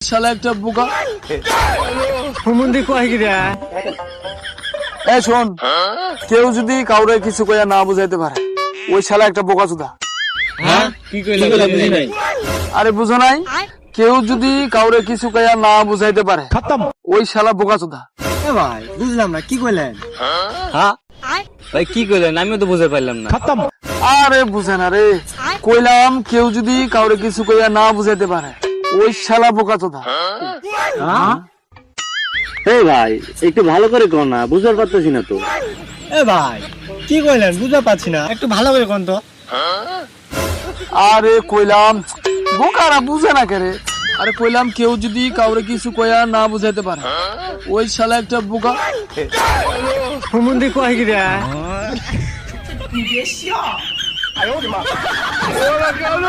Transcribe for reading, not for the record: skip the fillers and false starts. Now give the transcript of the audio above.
শালা একটা বোকা। হুমুন্দি কয় কি রে? এ শোন, কেউ যদি কাউরে কিছু কইয়া না বুঝাইতে পারে ওই শালা একটা বোকা চোদা। হ্যাঁ কি কইলা বুঝি নাই। আরে বুঝো নাই, কেউ যদি কাউরে কিছু কইয়া না বুঝাইতে পারে ওই শালা বোকা চোদা। এ ভাই বুঝলাম না কি কইলেন। হ্যাঁ ভাই কি কইলেন আমিও তো বুঝতে পারলাম না। আরে বুঝে না রে, কইলাম কেউ যদি কাউরে কিছু কইয়া না বুঝাইতে পারে ওই শালা বোকা চোদা। এই ভাই একটু ভালো করে কর না, বুঝতে পারতেছি না তো। এ ভাই কি কইলেন বুঝতে পারছি না, একটু ভালো করে কোন তো। আরে কইলাম বোকারা বুঝে না কে রে। আরে কইলাম কেউ যদি কাউরে কিছু কইয়া না বুঝাইতে পারে ওই শালা একটা বোকা। হুমুন্দি কয় কি রে?你别笑！哎呦我的妈！我了，